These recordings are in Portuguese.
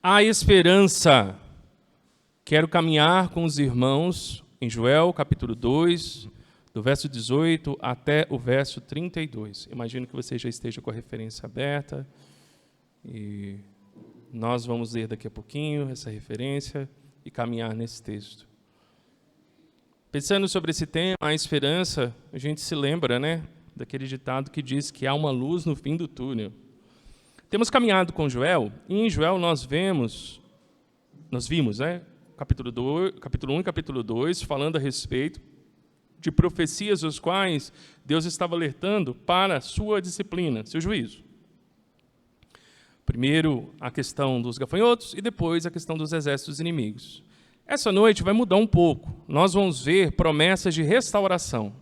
Há esperança. Quero caminhar com os irmãos em Joel, capítulo 2, do verso 18 até o verso 32. Imagino que você já esteja com a referência aberta. E nós vamos ler daqui a pouquinho essa referência e caminhar nesse texto. Pensando sobre esse tema, a esperança, a gente se lembra, né, daquele ditado que diz que há uma luz no fim do túnel. Temos caminhado com Joel, e em Joel nós vimos, né, capítulo 1 e capítulo 2, falando a respeito de profecias as quais Deus estava alertando para a sua disciplina, seu juízo. Primeiro a questão dos gafanhotos e depois a questão dos exércitos inimigos. Essa noite vai mudar um pouco. Nós vamos ver promessas de restauração.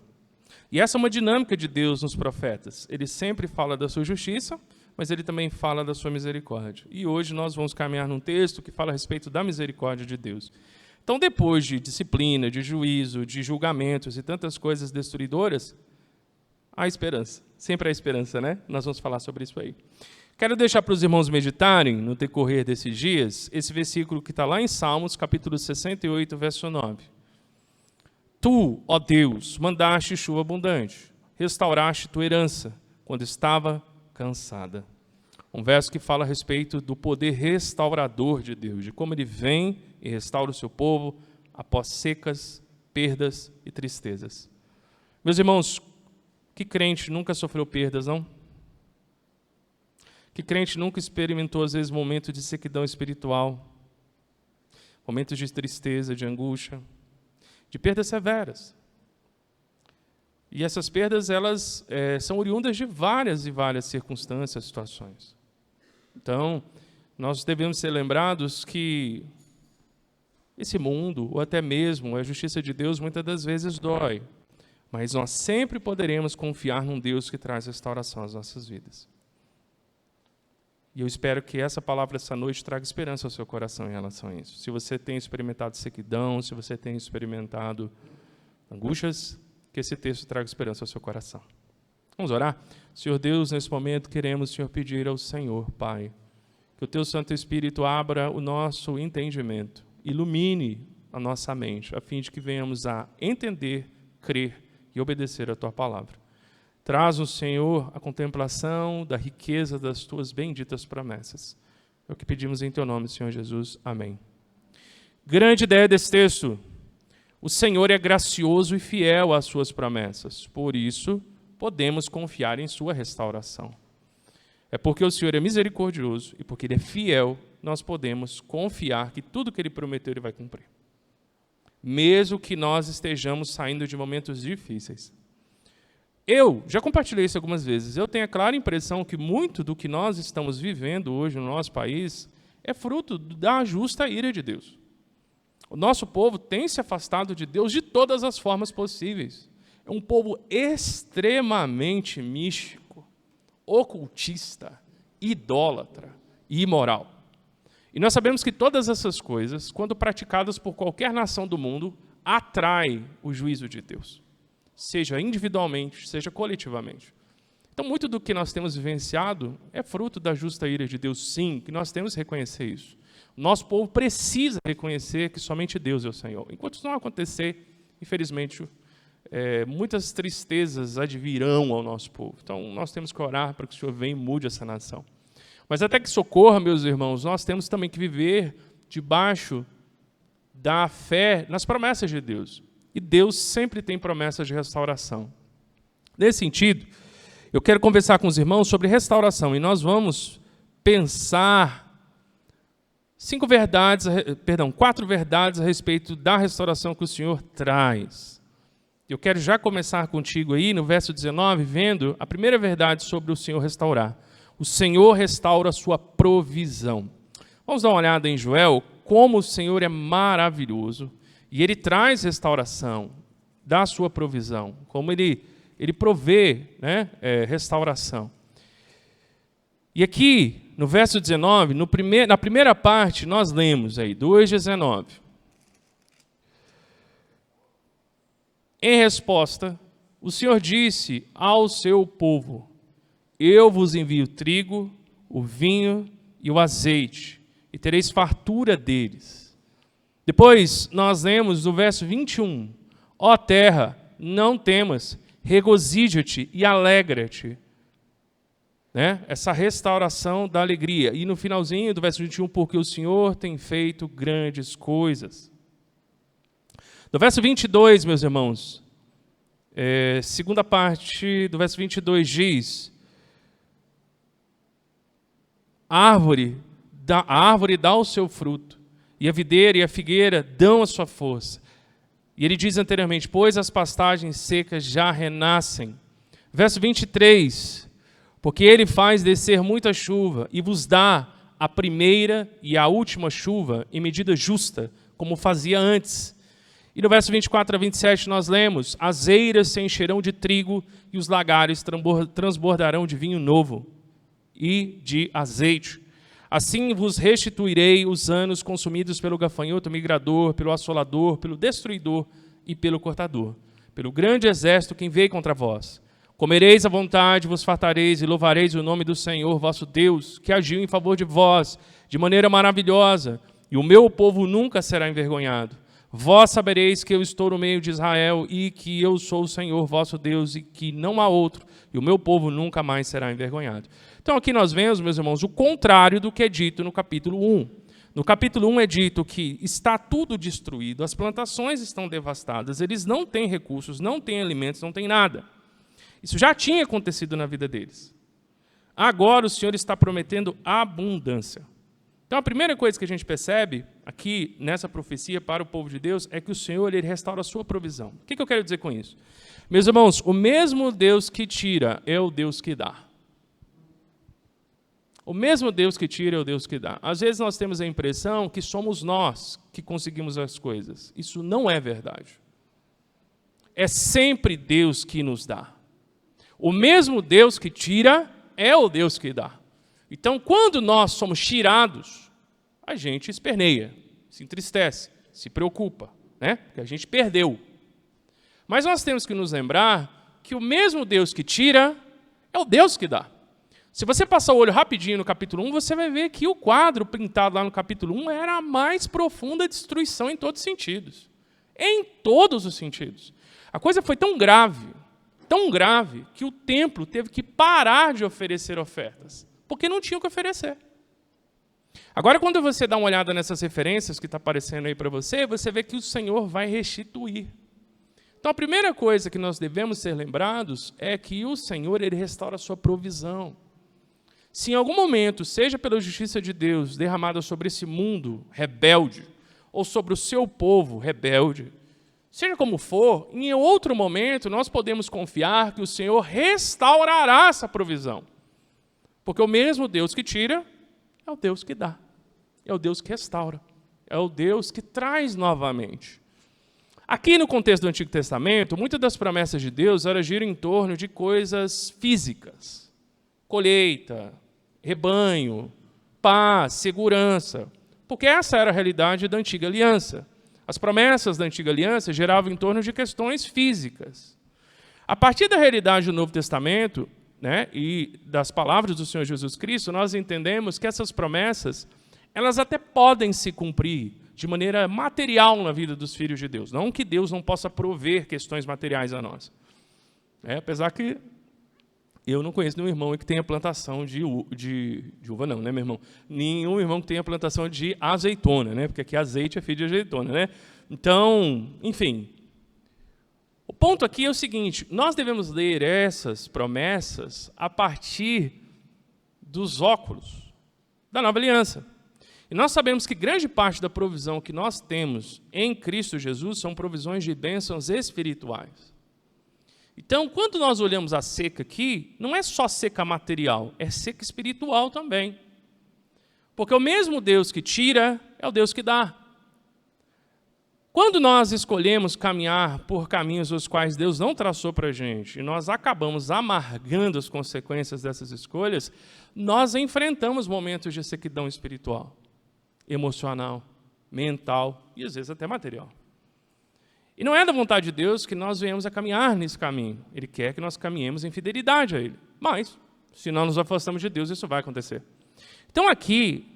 E essa é uma dinâmica de Deus nos profetas. Ele sempre fala da sua justiça, mas ele também fala da sua misericórdia. E hoje nós vamos caminhar num texto que fala a respeito da misericórdia de Deus. Então, depois de disciplina, de juízo, de julgamentos e tantas coisas destruidoras, há esperança. Sempre há esperança, né? Nós vamos falar sobre isso aí. Quero deixar para os irmãos meditarem, no decorrer desses dias, esse versículo que está lá em Salmos, capítulo 68, verso 9. Tu, ó Deus, mandaste chuva abundante, restauraste tua herança, quando estava cansada. Um verso que fala a respeito do poder restaurador de Deus, de como Ele vem e restaura o seu povo após secas, perdas e tristezas. Meus irmãos, que crente nunca sofreu perdas, não? Que crente nunca experimentou, às vezes, momentos de sequidão espiritual, momentos de tristeza, de angústia, de perdas severas. E essas perdas, elas são oriundas de várias e várias circunstâncias, situações. Então, nós devemos ser lembrados que esse mundo, ou até mesmo a justiça de Deus, muitas das vezes dói. Mas nós sempre poderemos confiar num Deus que traz restauração às nossas vidas. E eu espero que essa palavra essa noite traga esperança ao seu coração em relação a isso. Se você tem experimentado sequidão, se você tem experimentado angústias, que esse texto traga esperança ao seu coração. Vamos orar? Senhor Deus, nesse momento queremos, Senhor, pedir ao Senhor, Pai, que o Teu Santo Espírito abra o nosso entendimento, ilumine a nossa mente, a fim de que venhamos a entender, crer e obedecer a Tua palavra. Traz-nos, Senhor, a contemplação da riqueza das Tuas benditas promessas. É o que pedimos em Teu nome, Senhor Jesus. Amém. Grande ideia desse texto. O Senhor é gracioso e fiel às suas promessas. Por isso, podemos confiar em sua restauração. É porque o Senhor é misericordioso e porque Ele é fiel, nós podemos confiar que tudo que Ele prometeu, Ele vai cumprir. Mesmo que nós estejamos saindo de momentos difíceis. Eu já compartilhei isso algumas vezes. Eu tenho a clara impressão que muito do que nós estamos vivendo hoje no nosso país é fruto da justa ira de Deus. O nosso povo tem se afastado de Deus de todas as formas possíveis. É um povo extremamente místico, ocultista, idólatra e imoral. E nós sabemos que todas essas coisas, quando praticadas por qualquer nação do mundo, atraem o juízo de Deus, seja individualmente, seja coletivamente. Então, muito do que nós temos vivenciado é fruto da justa ira de Deus, sim, que nós temos que reconhecer isso. Nosso povo precisa reconhecer que somente Deus é o Senhor. Enquanto isso não acontecer, infelizmente, muitas tristezas advirão ao nosso povo. Então, nós temos que orar para que o Senhor venha e mude essa nação. Mas até que socorra, meus irmãos, nós temos também que viver debaixo da fé nas promessas de Deus. E Deus sempre tem promessas de restauração. Nesse sentido, eu quero conversar com os irmãos sobre restauração. E nós vamos pensar 4 verdades a respeito da restauração que o Senhor traz. Eu quero já começar contigo aí no verso 19, vendo a primeira verdade sobre o Senhor restaurar. O Senhor restaura a sua provisão. Vamos dar uma olhada em Joel, como o Senhor é maravilhoso, e Ele traz restauração da sua provisão, como Ele provê, né, restauração. E aqui, no verso 19, na primeira parte, nós lemos aí, 2,19. Em resposta, o Senhor disse ao seu povo: Eu vos envio o trigo, o vinho e o azeite, e tereis fartura deles. Depois nós lemos no verso 21, ó terra, não temas, regozija-te e alegra-te. Né? Essa restauração da alegria. E no finalzinho do verso 21, porque o Senhor tem feito grandes coisas. No verso 22, meus irmãos, segunda parte do verso 22 diz: a árvore dá o seu fruto, e a videira e a figueira dão a sua força. E ele diz anteriormente, pois as pastagens secas já renascem. Verso 23, porque ele faz descer muita chuva e vos dá a primeira e a última chuva em medida justa, como fazia antes. E no verso 24 a 27 nós lemos, as eiras se encherão de trigo e os lagares transbordarão de vinho novo e de azeite. Assim vos restituirei os anos consumidos pelo gafanhoto migrador, pelo assolador, pelo destruidor e pelo cortador, pelo grande exército que veio contra vós. Comereis à vontade, vos fartareis e louvareis o nome do Senhor, vosso Deus, que agiu em favor de vós, de maneira maravilhosa, e o meu povo nunca será envergonhado. Vós sabereis que eu estou no meio de Israel, e que eu sou o Senhor, vosso Deus, e que não há outro, e o meu povo nunca mais será envergonhado. Então aqui nós vemos, meus irmãos, o contrário do que é dito no capítulo 1. No capítulo 1 é dito que está tudo destruído, as plantações estão devastadas, eles não têm recursos, não têm alimentos, não têm nada. Isso já tinha acontecido na vida deles. Agora o Senhor está prometendo abundância. Então a primeira coisa que a gente percebe aqui nessa profecia para o povo de Deus é que o Senhor ele restaura a sua provisão. O que eu quero dizer com isso? Meus irmãos, o mesmo Deus que tira é o Deus que dá. O mesmo Deus que tira é o Deus que dá. Às vezes nós temos a impressão que somos nós que conseguimos as coisas. Isso não é verdade. É sempre Deus que nos dá. O mesmo Deus que tira é o Deus que dá. Então, quando nós somos tirados, a gente esperneia, se entristece, se preocupa, né? Porque a gente perdeu. Mas nós temos que nos lembrar que o mesmo Deus que tira é o Deus que dá. Se você passar o olho rapidinho no capítulo 1, você vai ver que o quadro pintado lá no capítulo 1 era a mais profunda destruição em todos os sentidos. Em todos os sentidos. A coisa foi tão grave, que o templo teve que parar de oferecer ofertas, porque não tinha o que oferecer. Agora, quando você dá uma olhada nessas referências que está aparecendo aí para você, você vê que o Senhor vai restituir. Então, a primeira coisa que nós devemos ser lembrados é que o Senhor ele restaura a sua provisão. Se em algum momento, seja pela justiça de Deus derramada sobre esse mundo rebelde, ou sobre o seu povo rebelde, seja como for, em outro momento nós podemos confiar que o Senhor restaurará essa provisão. Porque o mesmo Deus que tira é o Deus que dá. É o Deus que restaura. É o Deus que traz novamente. Aqui no contexto do Antigo Testamento, muitas das promessas de Deus eram giram em torno de coisas físicas. Colheita, rebanho, paz, segurança. Porque essa era a realidade da Antiga Aliança. As promessas da Antiga Aliança giravam em torno de questões físicas. A partir da realidade do Novo Testamento, né, e das palavras do Senhor Jesus Cristo, nós entendemos que essas promessas, elas até podem se cumprir de maneira material na vida dos filhos de Deus. Não que Deus não possa prover questões materiais a nós. Apesar que eu não conheço nenhum irmão que tenha plantação de uva, não, né, meu irmão? Nenhum irmão que tenha plantação de azeitona, né? Porque aqui azeite é filho de azeitona, né? Então, enfim. O ponto aqui é o seguinte, nós devemos ler essas promessas a partir dos óculos da Nova Aliança. E nós sabemos que grande parte da provisão que nós temos em Cristo Jesus são provisões de bênçãos espirituais. Então, quando nós olhamos a seca aqui, não é só seca material, é seca espiritual também. Porque o mesmo Deus que tira é o Deus que dá. Quando nós escolhemos caminhar por caminhos os quais Deus não traçou para a gente, e nós acabamos amargando as consequências dessas escolhas, nós enfrentamos momentos de sequidão espiritual, emocional, mental e às vezes até material. E não é da vontade de Deus que nós venhamos a caminhar nesse caminho. Ele quer que nós caminhemos em fidelidade a Ele. Mas, se não nos afastamos de Deus, isso vai acontecer. Então aqui,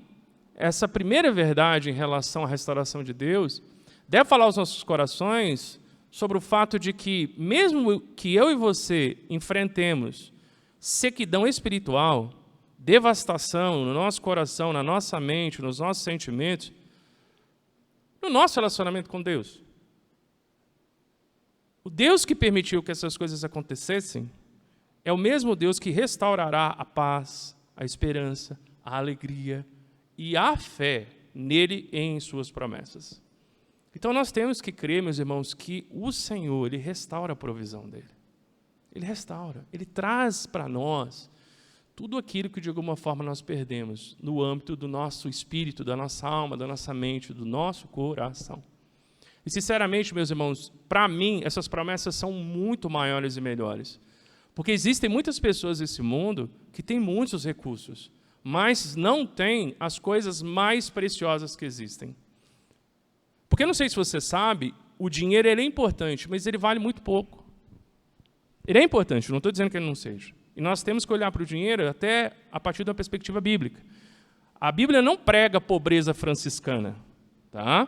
essa primeira verdade em relação à restauração de Deus deve falar aos nossos corações sobre o fato de que, mesmo que eu e você enfrentemos sequidão espiritual, devastação no nosso coração, na nossa mente, nos nossos sentimentos, no nosso relacionamento com Deus, o Deus que permitiu que essas coisas acontecessem é o mesmo Deus que restaurará a paz, a esperança, a alegria e a fé nele e em suas promessas. Então nós temos que crer, meus irmãos, que o Senhor, Ele restaura a provisão dele. Ele restaura, Ele traz para nós tudo aquilo que de alguma forma nós perdemos no âmbito do nosso espírito, da nossa alma, da nossa mente, do nosso coração. E sinceramente, meus irmãos, para mim essas promessas são muito maiores e melhores. Porque existem muitas pessoas nesse mundo que têm muitos recursos, mas não têm as coisas mais preciosas que existem. Porque eu não sei se você sabe, o dinheiro ele é importante, mas ele vale muito pouco. Ele é importante, não estou dizendo que ele não seja. E nós temos que olhar para o dinheiro até a partir de uma perspectiva bíblica. A Bíblia não prega pobreza franciscana, tá?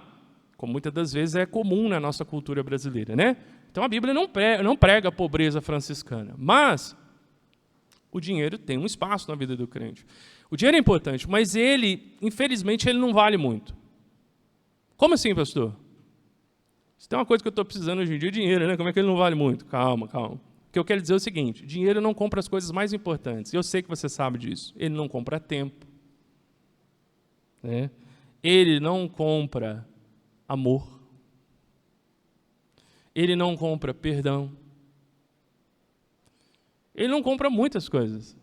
Como muitas das vezes é comum na nossa cultura brasileira, né? Então a Bíblia não prega pobreza franciscana, mas o dinheiro tem um espaço na vida do crente. O dinheiro é importante, mas ele, infelizmente, ele não vale muito. Como assim, pastor? Se tem uma coisa que eu estou precisando hoje em dia, é dinheiro, né? Como é que ele não vale muito? Calma, calma. O que eu quero dizer é o seguinte, dinheiro não compra as coisas mais importantes. Eu sei que você sabe disso. Ele não compra tempo. Né? Ele não compra amor. Ele não compra perdão. Ele não compra muitas coisas.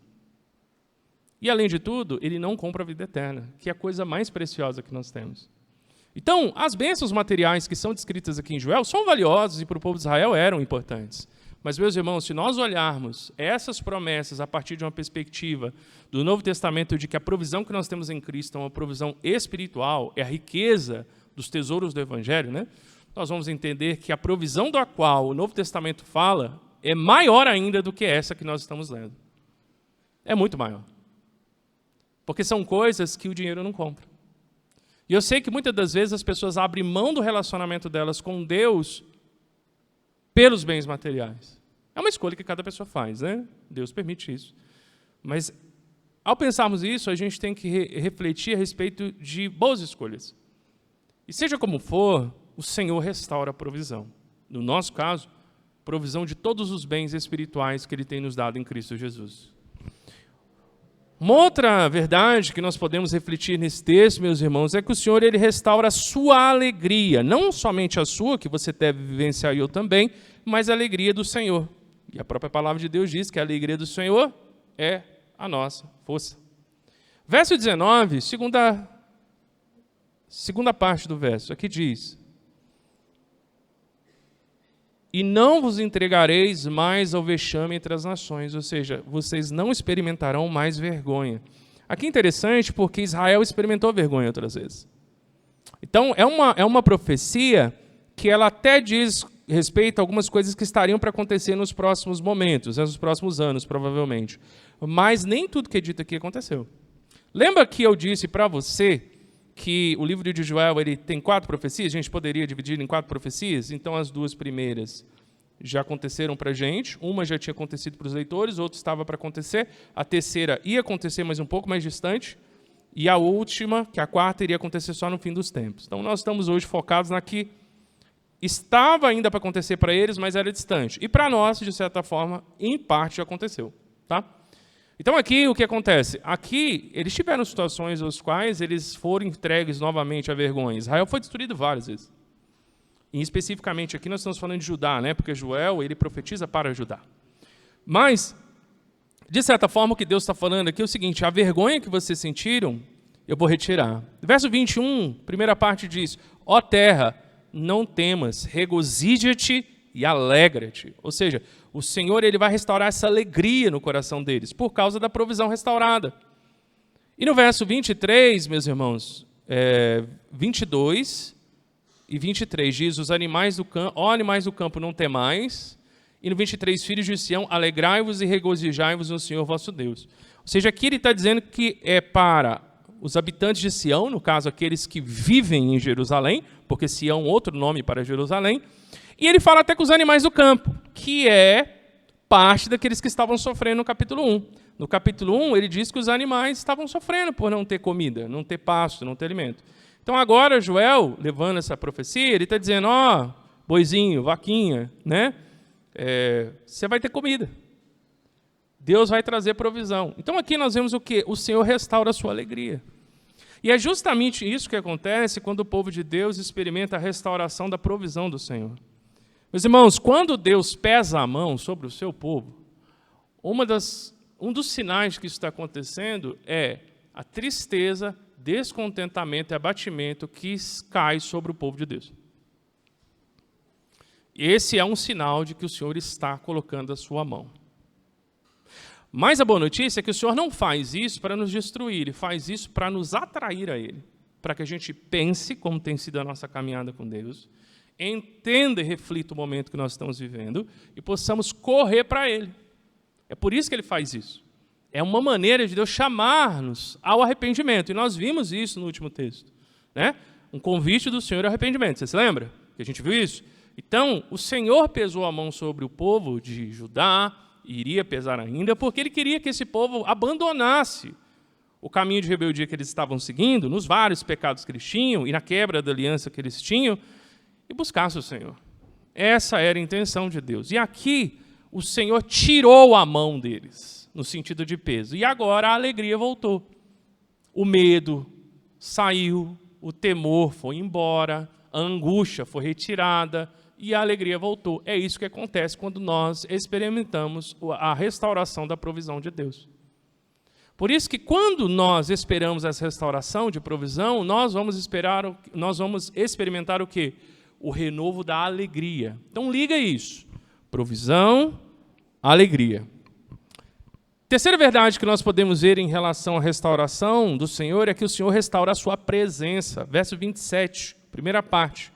E, além de tudo, ele não compra a vida eterna, que é a coisa mais preciosa que nós temos. Então, as bênçãos materiais que são descritas aqui em Joel são valiosas e para o povo de Israel eram importantes. Mas, meus irmãos, se nós olharmos essas promessas a partir de uma perspectiva do Novo Testamento de que a provisão que nós temos em Cristo é uma provisão espiritual, é a riqueza dos tesouros do Evangelho, né? Nós vamos entender que a provisão da qual o Novo Testamento fala é maior ainda do que essa que nós estamos lendo. É muito maior. Porque são coisas que o dinheiro não compra. E eu sei que muitas das vezes as pessoas abrem mão do relacionamento delas com Deus pelos bens materiais. É uma escolha que cada pessoa faz, né? Deus permite isso. Mas, ao pensarmos isso, a gente tem que refletir a respeito de boas escolhas. E seja como for, o Senhor restaura a provisão. No nosso caso, provisão de todos os bens espirituais que Ele tem nos dado em Cristo Jesus. Uma outra verdade que nós podemos refletir nesse texto, meus irmãos, é que o Senhor ele restaura a sua alegria. Não somente a sua, que você deve vivenciar e eu também, mas a alegria do Senhor. E a própria palavra de Deus diz que a alegria do Senhor é a nossa força. Verso 19, segunda parte do verso, aqui diz: e não vos entregareis mais ao vexame entre as nações, ou seja, vocês não experimentarão mais vergonha. Aqui é interessante porque Israel experimentou vergonha outras vezes. Então, é uma profecia que ela até diz respeito a algumas coisas que estariam para acontecer nos próximos momentos, nos próximos anos, provavelmente. Mas nem tudo que é dito aqui aconteceu. Lembra que eu disse para você que o livro de Joel ele tem 4 profecias? A gente poderia dividir em 4 profecias? Então, as 2 primeiras já aconteceram para a gente. Uma já tinha acontecido para os leitores, outra estava para acontecer. A terceira ia acontecer, mas um pouco mais distante. E a última, que é a 4ª, iria acontecer só no fim dos tempos. Então, nós estamos hoje focados na que estava ainda para acontecer para eles, mas era distante. E para nós, de certa forma, em parte já aconteceu. Tá? Então, aqui, o que acontece? Aqui, eles tiveram situações nas quais eles foram entregues novamente à vergonha. Israel foi destruído várias vezes. E, especificamente, aqui nós estamos falando de Judá, né? Porque Joel, ele profetiza para Judá. Mas, de certa forma, o que Deus está falando aqui é o seguinte: a vergonha que vocês sentiram, eu vou retirar. Verso 21, primeira parte diz: ó terra, não temas, regozija-te e alegra-te. Ou seja, o Senhor ele vai restaurar essa alegria no coração deles, por causa da provisão restaurada. E no verso 23, meus irmãos, 22 e 23, diz: os animais do campo, ó animais do campo, não temais. E no 23, filhos de Sião, alegrai-vos e regozijai-vos no Senhor vosso Deus. Ou seja, aqui ele está dizendo que é para os habitantes de Sião, no caso, aqueles que vivem em Jerusalém, porque Sião é outro nome para Jerusalém, e ele fala até com os animais do campo, que é parte daqueles que estavam sofrendo no capítulo 1. No capítulo 1, ele diz que os animais estavam sofrendo por não ter comida, não ter pasto, não ter alimento. Então agora Joel, levando essa profecia, ele está dizendo, boizinho, vaquinha, né? Você vai ter comida. Deus vai trazer provisão. Então aqui nós vemos o quê? O Senhor restaura a sua alegria. E é justamente isso que acontece quando o povo de Deus experimenta a restauração da provisão do Senhor. Meus irmãos, quando Deus pesa a mão sobre o seu povo, um dos sinais que isso está acontecendo é a tristeza, descontentamento e abatimento que cai sobre o povo de Deus. Esse é um sinal de que o Senhor está colocando a sua mão. Mas a boa notícia é que o Senhor não faz isso para nos destruir, Ele faz isso para nos atrair a Ele, para que a gente pense como tem sido a nossa caminhada com Deus, entenda e reflita o momento que nós estamos vivendo e possamos correr para Ele. É por isso que Ele faz isso. É uma maneira de Deus chamar-nos ao arrependimento, e nós vimos isso no último texto, né? Um convite do Senhor ao arrependimento, você se lembra? Que a gente viu isso? Então, o Senhor pesou a mão sobre o povo de Judá, e iria pesar ainda, porque Ele queria que esse povo abandonasse o caminho de rebeldia que eles estavam seguindo, nos vários pecados que eles tinham, e na quebra da aliança que eles tinham, e buscasse o Senhor. Essa era a intenção de Deus. E aqui, o Senhor tirou a mão deles, no sentido de peso. E agora a alegria voltou. O medo saiu, o temor foi embora, a angústia foi retirada, e a alegria voltou. É isso que acontece quando nós experimentamos a restauração da provisão de Deus. Por isso que quando nós esperamos essa restauração de provisão, nós vamos experimentar o quê? O renovo da alegria. Então liga isso. Provisão, alegria. Terceira verdade que nós podemos ver em relação à restauração do Senhor é que o Senhor restaura a sua presença. Verso 27, primeira parte.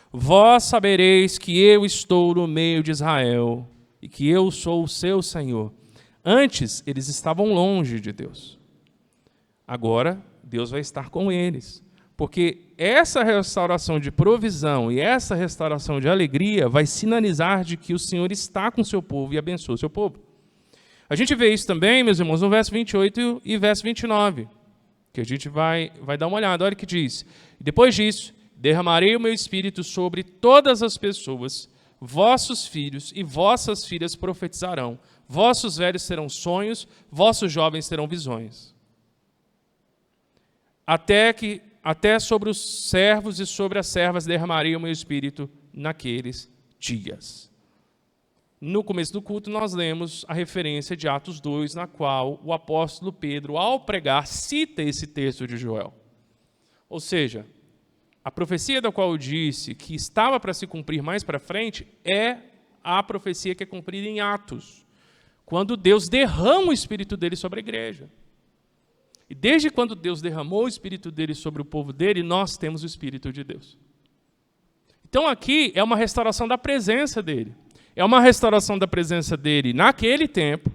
Vós sabereis que eu estou no meio de Israel e que eu sou o seu Senhor. Antes, eles estavam longe de Deus. Agora, Deus vai estar com eles. Porque essa restauração de provisão e essa restauração de alegria vai sinalizar de que o Senhor está com o seu povo e abençoa o seu povo. A gente vê isso também, meus irmãos, no verso 28 e verso 29, que a gente vai dar uma olhada. Olha o que diz. Depois disso, derramarei o meu espírito sobre todas as pessoas, vossos filhos e vossas filhas profetizarão, vossos velhos terão sonhos, vossos jovens terão visões. Até sobre os servos e sobre as servas derramarei o meu espírito naqueles dias. No começo do culto nós lemos a referência de Atos 2, na qual o apóstolo Pedro, ao pregar, cita esse texto de Joel. Ou seja, a profecia da qual eu disse que estava para se cumprir mais para frente é a profecia que é cumprida em Atos, quando Deus derrama o Espírito dele sobre a igreja. E desde quando Deus derramou o Espírito dele sobre o povo dele, nós temos o Espírito de Deus. Então aqui é uma restauração da presença dele. É uma restauração da presença dele naquele tempo,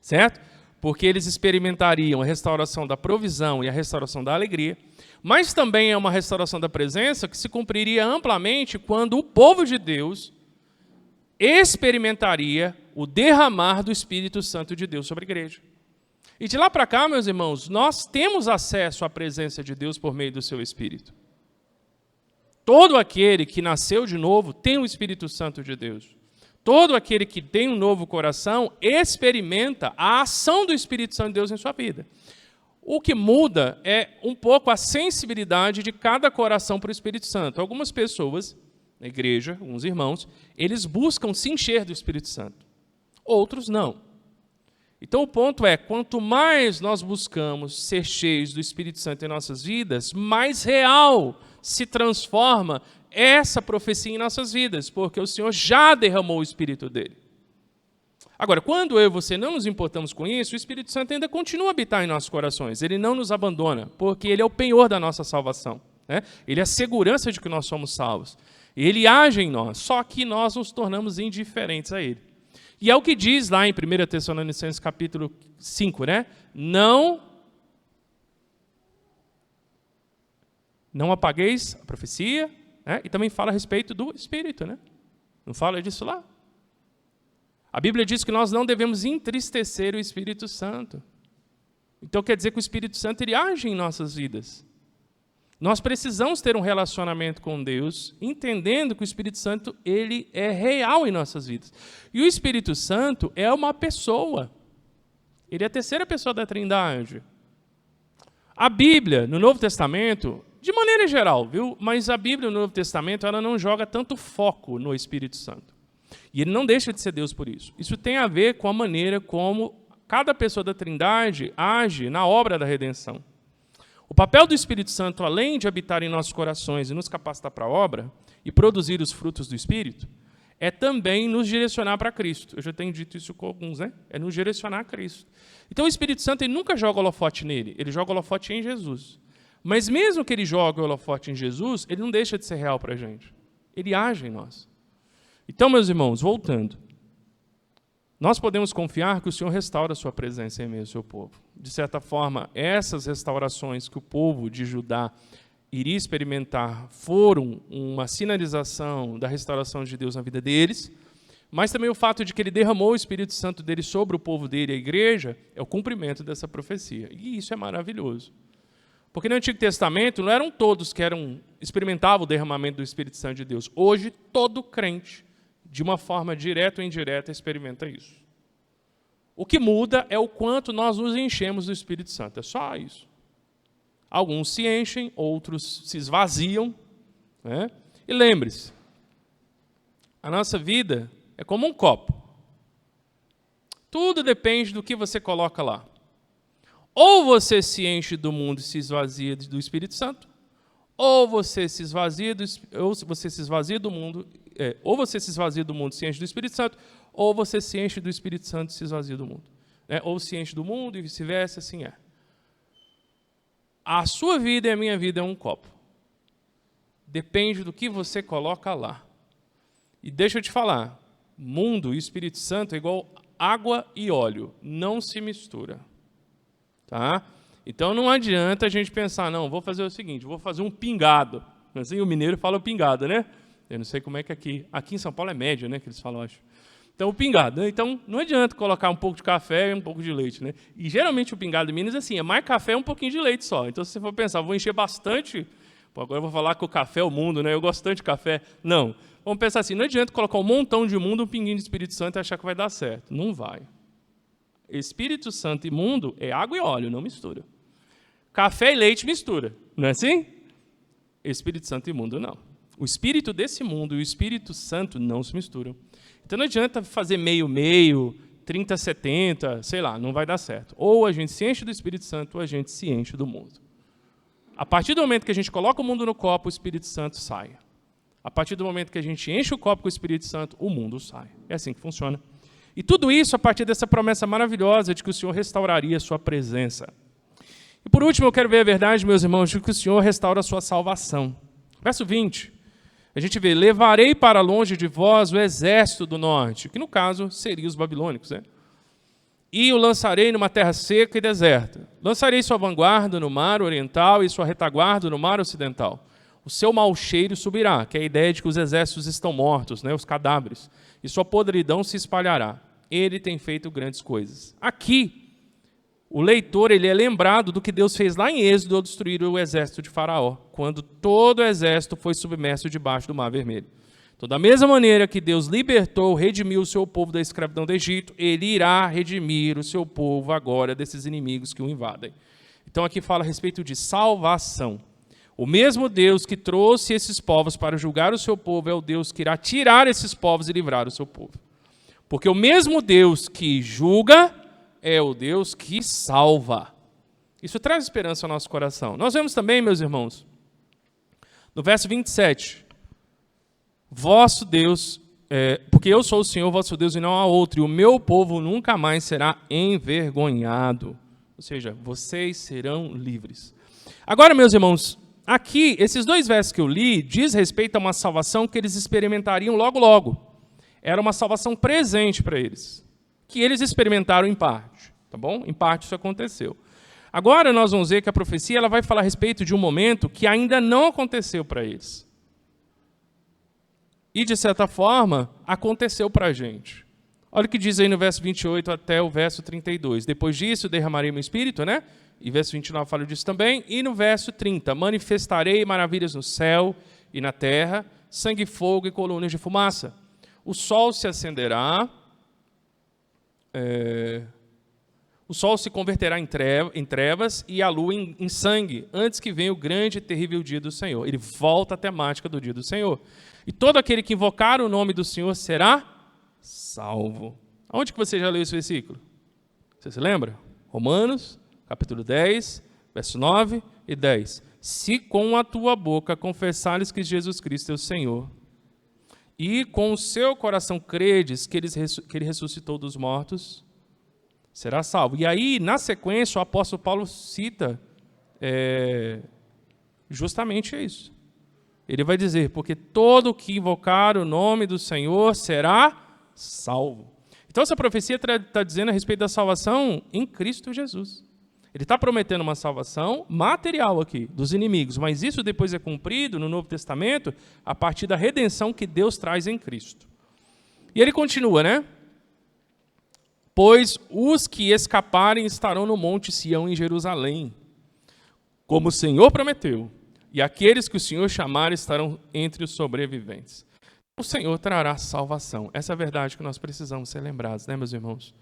certo? Porque eles experimentariam a restauração da provisão e a restauração da alegria, mas também é uma restauração da presença que se cumpriria amplamente quando o povo de Deus experimentaria o derramar do Espírito Santo de Deus sobre a igreja. E de lá para cá, meus irmãos, nós temos acesso à presença de Deus por meio do seu Espírito. Todo aquele que nasceu de novo tem o Espírito Santo de Deus. Todo aquele que tem um novo coração experimenta a ação do Espírito Santo de Deus em sua vida. O que muda é um pouco a sensibilidade de cada coração para o Espírito Santo. Algumas pessoas, na igreja, alguns irmãos, eles buscam se encher do Espírito Santo. Outros não. Então o ponto é, quanto mais nós buscamos ser cheios do Espírito Santo em nossas vidas, mais real se transforma essa profecia em nossas vidas, porque o Senhor já derramou o Espírito dele. Agora, quando eu e você não nos importamos com isso, o Espírito Santo ainda continua a habitar em nossos corações. Ele não nos abandona, porque ele é o penhor da nossa salvação, né? Ele é a segurança de que nós somos salvos. Ele age em nós, só que nós nos tornamos indiferentes a ele. E é o que diz lá em 1 Tessalonicenses capítulo 5, né? Não Não apagueis a profecia, né? E também fala a respeito do Espírito, né? Não fala disso lá? A Bíblia diz que nós não devemos entristecer o Espírito Santo. Então quer dizer que o Espírito Santo ele age em nossas vidas. Nós precisamos ter um relacionamento com Deus, entendendo que o Espírito Santo ele é real em nossas vidas. E o Espírito Santo é uma pessoa. Ele é a terceira pessoa da Trindade. A Bíblia, no Novo Testamento, de maneira geral, viu? Mas a Bíblia no Novo Testamento ela não joga tanto foco no Espírito Santo. E ele não deixa de ser Deus por isso. Isso tem a ver com a maneira como cada pessoa da Trindade age na obra da redenção. O papel do Espírito Santo, além de habitar em nossos corações e nos capacitar para a obra e produzir os frutos do Espírito, é também nos direcionar para Cristo. Eu já tenho dito isso com alguns, né? É nos direcionar a Cristo. Então o Espírito Santo ele nunca joga holofote nele, ele joga holofote em Jesus. Mas mesmo que ele jogue o holofote em Jesus, ele não deixa de ser real para a gente. Ele age em nós. Então, meus irmãos, voltando. Nós podemos confiar que o Senhor restaura a sua presença em meio ao seu povo. De certa forma, essas restaurações que o povo de Judá iria experimentar foram uma sinalização da restauração de Deus na vida deles, mas também o fato de que ele derramou o Espírito Santo dele sobre o povo dele, a igreja, é o cumprimento dessa profecia. E isso é maravilhoso. Porque no Antigo Testamento não eram todos que experimentavam o derramamento do Espírito Santo de Deus. Hoje, todo crente, de uma forma direta ou indireta, experimenta isso. O que muda é o quanto nós nos enchemos do Espírito Santo. É só isso. Alguns se enchem, outros se esvaziam, né? E lembre-se, a nossa vida é como um copo. Tudo depende do que você coloca lá. Ou você se enche do mundo e se esvazia do Espírito Santo, ou você se esvazia do mundo, ou você se esvazia do mundo e se enche do Espírito Santo, ou você se enche do Espírito Santo e se esvazia do mundo. Ou se enche do mundo e vice-versa, assim é. A sua vida e a minha vida é um copo. Depende do que você coloca lá. E deixa eu te falar, mundo e Espírito Santo é igual água e óleo, não se mistura. Tá? Então não adianta a gente pensar, não, vou fazer o seguinte, vou fazer um pingado. Assim, o mineiro fala pingado, né? Eu não sei como é que aqui em São Paulo é médio, né, que eles falam, acho. Então o pingado, né? Então não adianta colocar um pouco de café e um pouco de leite, né? E geralmente o pingado de Minas é assim, é mais café e um pouquinho de leite só. Então se você for pensar, vou encher bastante, agora eu vou falar que o café é o mundo, né? Eu gosto tanto de café. Não, vamos pensar assim, não adianta colocar um montão de mundo, um pinguinho de Espírito Santo e achar que vai dar certo. Não vai. Espírito Santo e mundo é água e óleo, não mistura. Café e leite mistura, não é assim? Espírito Santo e mundo não. O espírito desse mundo e o Espírito Santo não se misturam. Então não adianta fazer meio, 30-70, sei lá, não vai dar certo. Ou a gente se enche do Espírito Santo ou a gente se enche do mundo. A partir do momento que a gente coloca o mundo no copo, o Espírito Santo sai. A partir do momento que a gente enche o copo com o Espírito Santo, o mundo sai. É assim que funciona. E tudo isso a partir dessa promessa maravilhosa de que o Senhor restauraria a sua presença. E por último, eu quero ver a verdade, meus irmãos, de que o Senhor restaura a sua salvação. Verso 20, a gente vê, levarei para longe de vós o exército do norte, que no caso seria os babilônicos, né? E o lançarei numa terra seca e deserta. Lançarei sua vanguarda no mar oriental e sua retaguarda no mar ocidental. O seu mau cheiro subirá, que é a ideia de que os exércitos estão mortos, né, os cadáveres, e sua podridão se espalhará. Ele tem feito grandes coisas. Aqui, o leitor ele é lembrado do que Deus fez lá em Êxodo ao destruir o exército de Faraó, quando todo o exército foi submerso debaixo do Mar Vermelho. Então, da mesma maneira que Deus libertou, redimiu o seu povo da escravidão do Egito, ele irá redimir o seu povo agora desses inimigos que o invadem. Então, aqui fala a respeito de salvação. O mesmo Deus que trouxe esses povos para julgar o seu povo é o Deus que irá tirar esses povos e livrar o seu povo. Porque o mesmo Deus que julga é o Deus que salva. Isso traz esperança ao nosso coração. Nós vemos também, meus irmãos, no verso 27, vosso Deus, porque eu sou o Senhor, vosso Deus, e não há outro, e o meu povo nunca mais será envergonhado. Ou seja, vocês serão livres. Agora, meus irmãos, aqui, esses dois versos que eu li, diz respeito a uma salvação que eles experimentariam logo, logo. Era uma salvação presente para eles, que eles experimentaram em parte, tá bom? Em parte isso aconteceu. Agora nós vamos ver que a profecia ela vai falar a respeito de um momento que ainda não aconteceu para eles. E, de certa forma, aconteceu para a gente. Olha o que diz aí no verso 28 até o verso 32. Depois disso, derramarei meu espírito, né? E verso 29 fala disso também. E no verso 30, manifestarei maravilhas no céu e na terra, sangue, fogo e colunas de fumaça. O sol se acenderá, o sol se converterá em trevas e a lua em sangue, antes que venha o grande e terrível dia do Senhor. Ele volta à temática do dia do Senhor. E todo aquele que invocar o nome do Senhor será salvo. Aonde que você já leu esse versículo? Você se lembra? Romanos, capítulo 10, verso 9 e 10. Se com a tua boca confessares que Jesus Cristo é o Senhor, e com o seu coração credes que ele ressuscitou dos mortos, será salvo. E aí, na sequência, o apóstolo Paulo cita justamente isso. Ele vai dizer, porque todo que invocar o nome do Senhor será salvo. Então, essa profecia está dizendo a respeito da salvação em Cristo Jesus. Ele está prometendo uma salvação material aqui, dos inimigos, mas isso depois é cumprido no Novo Testamento a partir da redenção que Deus traz em Cristo. E ele continua, né? Pois os que escaparem estarão no monte Sião em Jerusalém, como o Senhor prometeu, e aqueles que o Senhor chamar estarão entre os sobreviventes. O Senhor trará salvação. Essa é a verdade que nós precisamos ser lembrados, né, meus irmãos?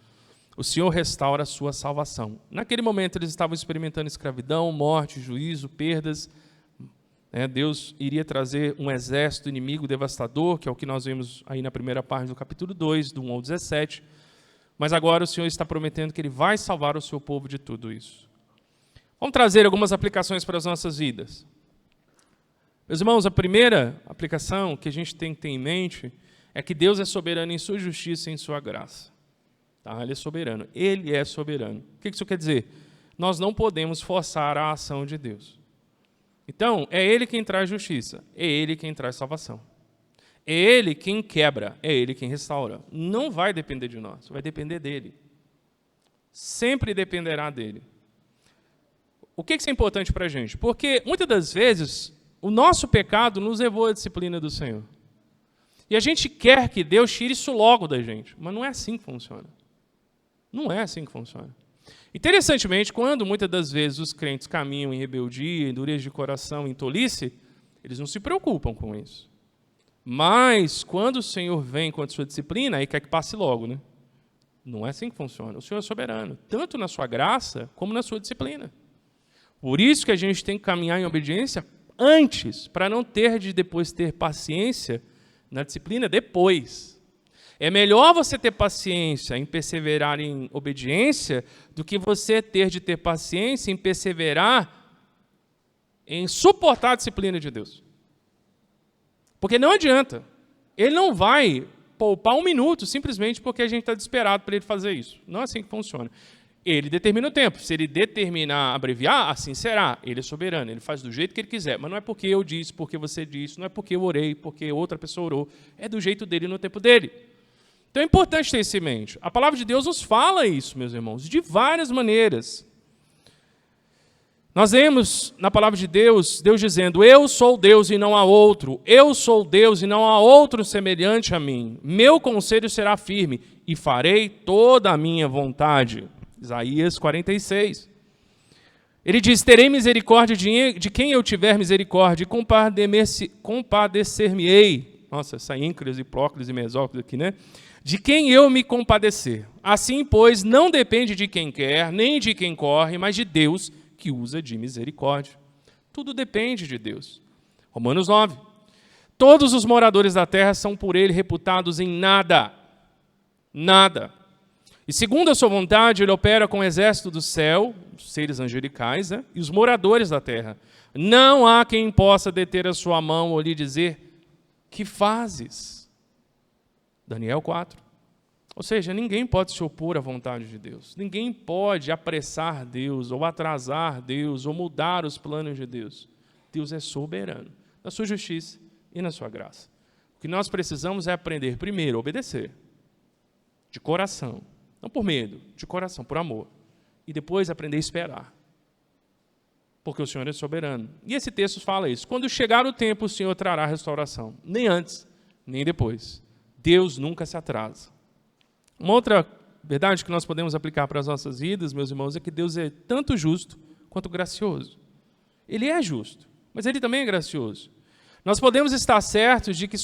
O Senhor restaura a sua salvação. Naquele momento eles estavam experimentando escravidão, morte, juízo, perdas. Deus iria trazer um exército inimigo devastador, que é o que nós vemos aí na primeira parte do capítulo 2, do 1 ao 17. Mas agora o Senhor está prometendo que Ele vai salvar o seu povo de tudo isso. Vamos trazer algumas aplicações para as nossas vidas. Meus irmãos, a primeira aplicação que a gente tem que ter em mente é que Deus é soberano em sua justiça e em sua graça. Tá? Ele é soberano. Ele é soberano. O que isso quer dizer? Nós não podemos forçar a ação de Deus. Então, é Ele quem traz justiça, é Ele quem traz salvação. É Ele quem quebra, é Ele quem restaura. Não vai depender de nós, vai depender dEle. Sempre dependerá dEle. O que isso é importante para a gente? Porque, muitas das vezes, o nosso pecado nos levou à disciplina do Senhor. E a gente quer que Deus tire isso logo da gente, mas não é assim que funciona. Não é assim que funciona. Interessantemente, quando muitas das vezes os crentes caminham em rebeldia, em dureza de coração, em tolice, eles não se preocupam com isso. Mas, quando o Senhor vem com a sua disciplina, aí quer que passe logo, né? Não é assim que funciona. O Senhor é soberano, tanto na sua graça, como na sua disciplina. Por isso que a gente tem que caminhar em obediência antes, para não ter de depois ter paciência na disciplina depois. É melhor você ter paciência em perseverar em obediência do que você ter de ter paciência em perseverar em suportar a disciplina de Deus. Porque não adianta. Ele não vai poupar um minuto simplesmente porque a gente está desesperado para ele fazer isso. Não é assim que funciona. Ele determina o tempo. Se ele determinar abreviar, assim será. Ele é soberano, ele faz do jeito que ele quiser. Mas não é porque eu disse, porque você disse, não é porque eu orei, porque outra pessoa orou. É do jeito dele no tempo dele. Então é importante ter isso em mente. A palavra de Deus nos fala isso, meus irmãos, de várias maneiras. Nós vemos na palavra de Deus, Deus dizendo, eu sou Deus e não há outro. Eu sou Deus e não há outro semelhante a mim. Meu conselho será firme e farei toda a minha vontade. Isaías 46. Ele diz, terei misericórdia de quem eu tiver misericórdia e compadecer-me-ei. Nossa, essa íncreas e prócles e mesócles aqui, né? De quem eu me compadecer. Assim, pois, não depende de quem quer, nem de quem corre, mas de Deus que usa de misericórdia. Tudo depende de Deus. Romanos 9. Todos os moradores da terra são por ele reputados em nada. Nada. E segundo a sua vontade, ele opera com o exército do céu, os seres angelicais, né? E os moradores da terra. Não há quem possa deter a sua mão ou lhe dizer, que fazes? Daniel 4. Ou seja, ninguém pode se opor à vontade de Deus. Ninguém pode apressar Deus, ou atrasar Deus, ou mudar os planos de Deus. Deus é soberano, na sua justiça e na sua graça. O que nós precisamos é aprender, primeiro, a obedecer. De coração. Não por medo, de coração, por amor. E depois aprender a esperar. porque o Senhor é soberano. E esse texto fala isso. Quando chegar o tempo, o Senhor trará restauração. Nem antes, nem depois. Deus nunca se atrasa. Uma outra verdade que nós podemos aplicar para as nossas vidas, meus irmãos, é que Deus é tanto justo quanto gracioso. Ele é justo, mas Ele também é gracioso. Nós podemos estar certos de que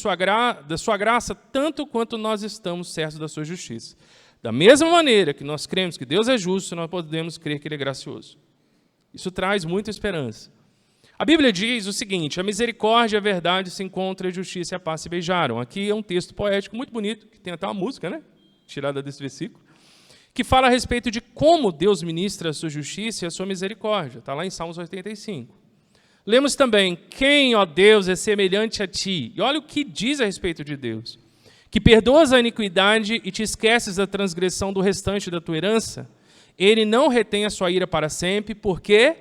da sua graça, tanto quanto nós estamos certos da sua justiça. Da mesma maneira que nós cremos que Deus é justo, nós podemos crer que Ele é gracioso. Isso traz muita esperança. A Bíblia diz o seguinte: a misericórdia e a verdade se encontram, a justiça e a paz se beijaram. Aqui é um texto poético muito bonito, que tem até uma música, né? Tirada desse versículo, que fala a respeito de como Deus ministra a sua justiça e a sua misericórdia. Está lá em Salmos 85. Lemos também: quem, ó Deus, é semelhante a ti? E olha o que diz a respeito de Deus: que perdoas a iniquidade e te esqueces da transgressão do restante da tua herança. Ele não retém a sua ira para sempre, porque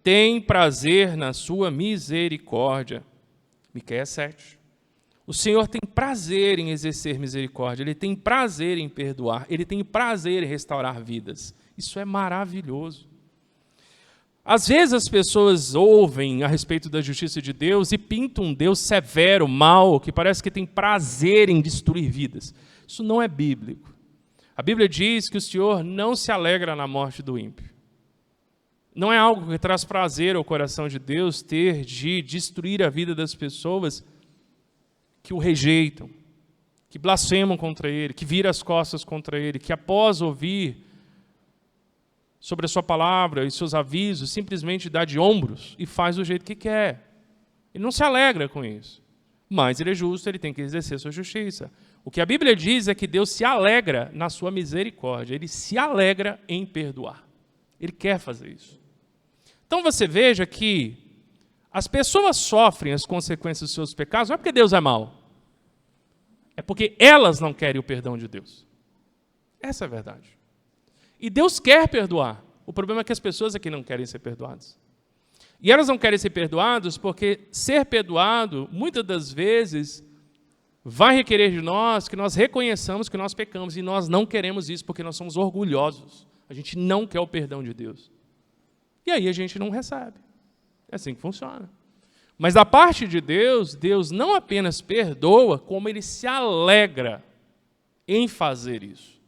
tem prazer na sua misericórdia. Miqueias 7. O Senhor tem prazer em exercer misericórdia, Ele tem prazer em perdoar, Ele tem prazer em restaurar vidas. Isso é maravilhoso. Às vezes as pessoas ouvem a respeito da justiça de Deus e pintam um Deus severo, mau, que parece que tem prazer em destruir vidas. Isso não é bíblico. A Bíblia diz que o Senhor não se alegra na morte do ímpio. Não é algo que traz prazer ao coração de Deus ter de destruir a vida das pessoas que o rejeitam, que blasfemam contra Ele, que viram as costas contra Ele, que após ouvir sobre a sua palavra e seus avisos, simplesmente dá de ombros e faz do jeito que quer. Ele não se alegra com isso. Mas Ele é justo, Ele tem que exercer sua justiça. O que a Bíblia diz é que Deus se alegra na sua misericórdia. Ele se alegra em perdoar. Ele quer fazer isso. Então você veja que as pessoas sofrem as consequências dos seus pecados, não é porque Deus é mau. É porque elas não querem o perdão de Deus. Essa é a verdade. E Deus quer perdoar. O problema é que as pessoas aqui não querem ser perdoadas. E elas não querem ser perdoadas porque ser perdoado, muitas das vezes, vai requerer de nós que nós reconheçamos que nós pecamos. E nós não queremos isso porque nós somos orgulhosos. A gente não quer o perdão de Deus. E aí a gente não recebe. É assim que funciona. Mas da parte de Deus, Deus não apenas perdoa, como Ele se alegra em fazer isso.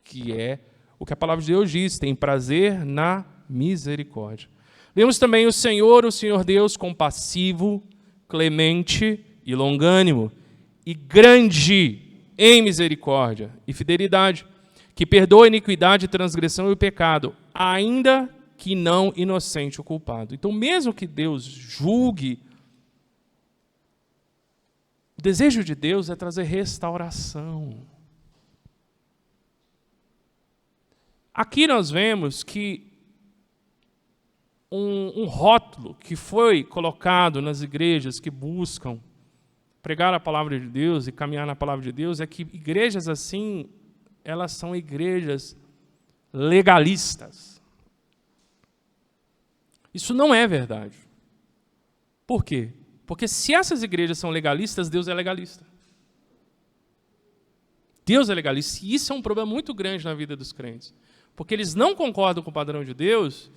Que é o que a palavra de Deus diz, tem prazer na misericórdia. Vemos também o Senhor Deus compassivo, clemente e longânimo, e grande em misericórdia e fidelidade, que perdoa a iniquidade, a transgressão e o pecado, ainda que não inocente o culpado. Então, mesmo que Deus julgue, o desejo de Deus é trazer restauração. Aqui nós vemos que um rótulo que foi colocado nas igrejas que buscam pregar a palavra de Deus e caminhar na palavra de Deus é que igrejas assim, elas são igrejas legalistas. Isso não é verdade. Por quê? Porque se essas igrejas são legalistas, Deus é legalista. Deus é legalista. E isso é um problema muito grande na vida dos crentes. Porque eles não concordam com o padrão de Deus,